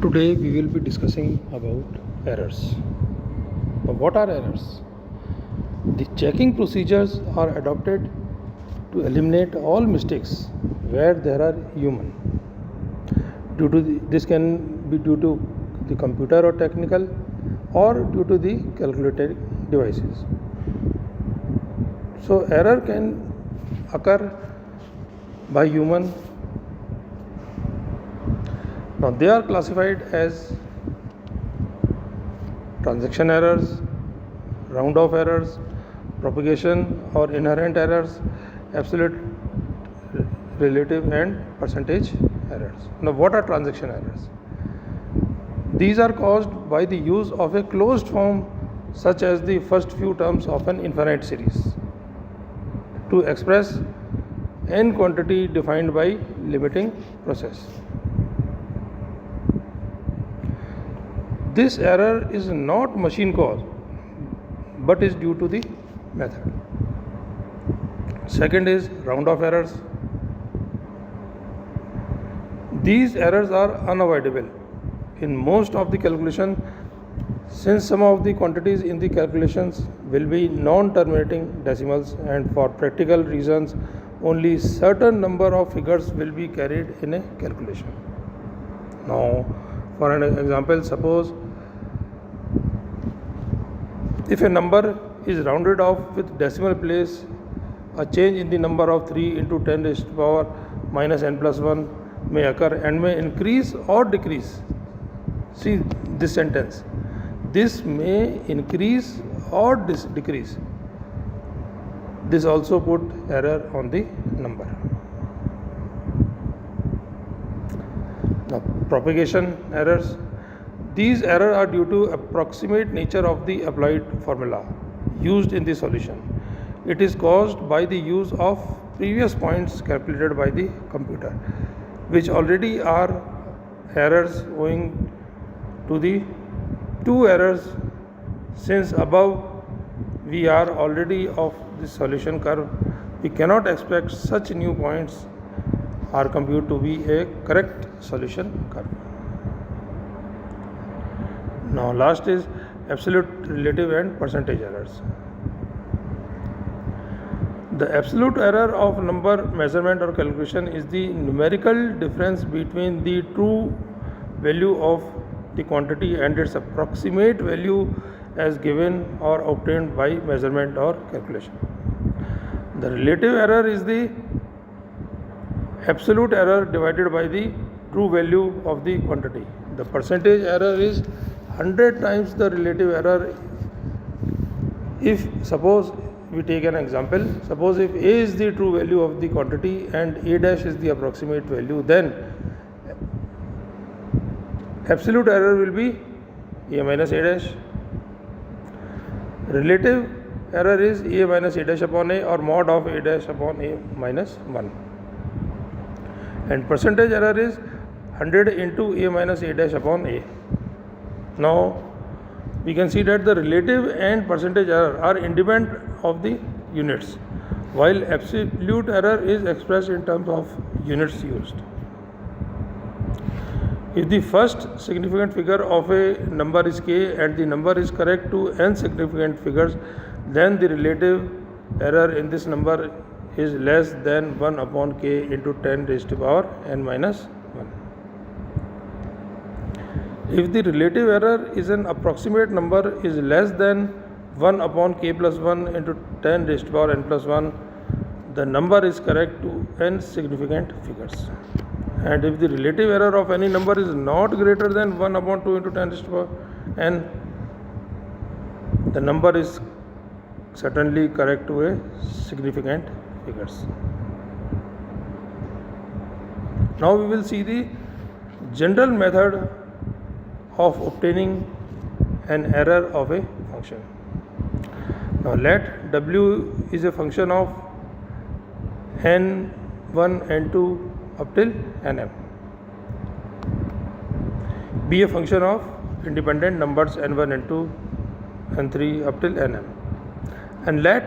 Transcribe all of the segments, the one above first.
Today we will be discussing about errors. Now, what are errors? The checking procedures are adopted to eliminate all mistakes where there are human. This can be due to the computer or technical, or due to the calculated devices. So error can occur by human. Now they are classified as transaction errors, round off errors, propagation or inherent errors, absolute, relative and percentage errors. Now what are transaction errors? These are caused by the use of a closed form such as the first few terms of an infinite series to express n quantity defined by limiting process. This error is not machine caused but is due to the method. Second is round off errors. These errors are unavoidable in most of the calculation, since some of the quantities in the calculations will be non-terminating decimals, and for practical reasons only certain number of figures will be carried in a calculation. Now for an example, suppose if a number is rounded off with decimal place, a change in the number of 3 into 10 raised to the power minus n plus 1 may occur and may increase or decrease. See this sentence. This may increase or decrease. This also put error on the number. Now propagation errors. These errors are due to approximate nature of the applied formula used in the solution. It is caused by the use of previous points calculated by the computer, which already are errors owing to the two errors, since above we are already of the solution curve. We cannot expect such new points are computed to be a correct solution curve. Now last is absolute, relative and percentage errors. The absolute error of number measurement or calculation is the numerical difference between the true value of the quantity and its approximate value as given or obtained by measurement or calculation. The relative error is the absolute error divided by the true value of the quantity. The percentage error is 100 times the relative error. If suppose we take an example, suppose if A is the true value of the quantity and A dash is the approximate value, then absolute error will be A minus A dash. Relative error is A minus A dash upon A, or mod of A dash upon A minus 1. And percentage error is 100 into A minus A dash upon A. Now we can see that the relative and percentage error are independent of the units, while absolute error is expressed in terms of units used. If the first significant figure of a number is k and the number is correct to n significant figures, then the relative error in this number is less than 1 upon k into 10 raised to the power n minus 1. If the relative error is an approximate number is less than 1 upon k plus 1 into 10 raised to the power n plus 1, the number is correct to n significant figures. And if the relative error of any number is not greater than 1 upon 2 into 10 raised to the power n, the number is certainly correct to a significant figures. Now we will see the general method of obtaining an error of a function. Now let W is a function of n1, n2 up till nm, be a function of independent numbers n1, n2, n3 up till nm, and let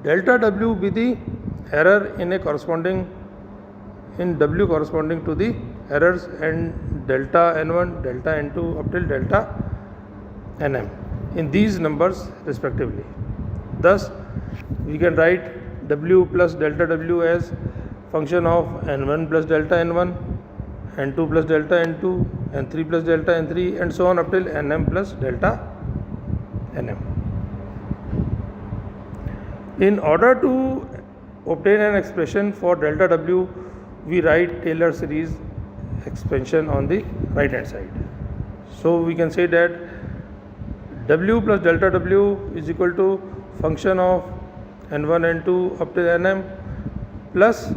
delta W be the error in W corresponding to the errors and delta n1, delta n2 up till delta nm in these numbers respectively. Thus, we can write w plus delta w as function of n1 plus delta n1, n2 plus delta n2, n3 plus delta n3, and so on up till nm plus delta nm. In order to obtain an expression for delta w, we write Taylor series expansion on the right hand side. So we can say that w plus delta w is equal to function of n1 n2 up to nm plus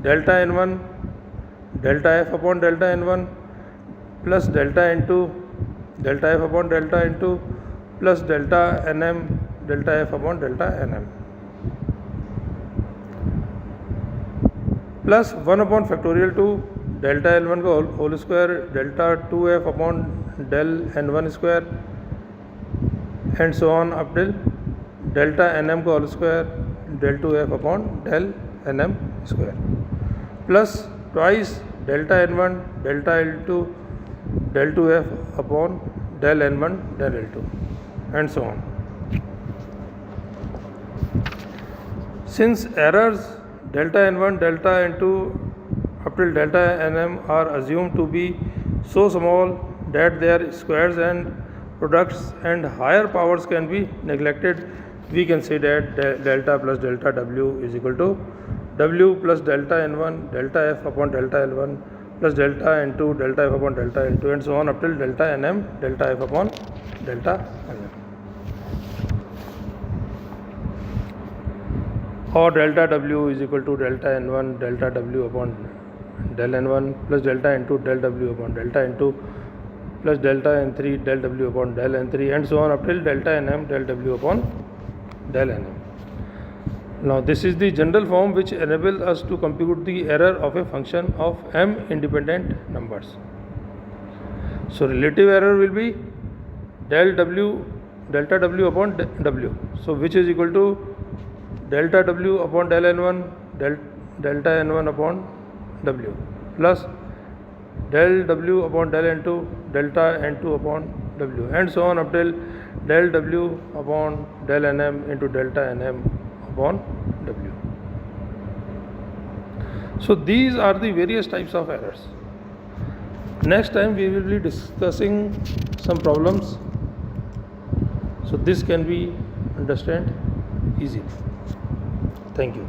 delta n1 delta f upon delta n1 plus delta n2 delta f upon delta n2 plus delta nm delta f upon delta nm plus 1 upon factorial to delta L1 का whole square delta 2f upon del n1 square and so on up till delta nm का whole square del 2f upon del nm square plus twice delta n1 delta L2 del 2f upon del n1 del L2 and so on. Since errors delta n1 delta n2 up till delta nm are assumed to be so small that their squares and products and higher powers can be neglected, we can say that delta plus delta w is equal to w plus delta n1 delta f upon delta l1 plus delta n2 delta f upon delta n2 and so on up till delta nm delta f upon delta nm. Or delta w is equal to delta n1 delta w upon del n1 plus delta n2 del w upon delta n2 plus delta n3 del w upon del n3 and so on up till delta nm del w upon del nm. Now this is the general form which enables us to compute the error of a function of m independent numbers. So relative error will be delta w upon w, so which is equal to delta w upon del n1 delta n1 upon w plus del w upon del n2 delta n2 upon w and so on up till del w upon del nm into delta nm upon w. So these are the various types of errors. Next time we will be discussing some problems, so this can be understood easily. Thank you.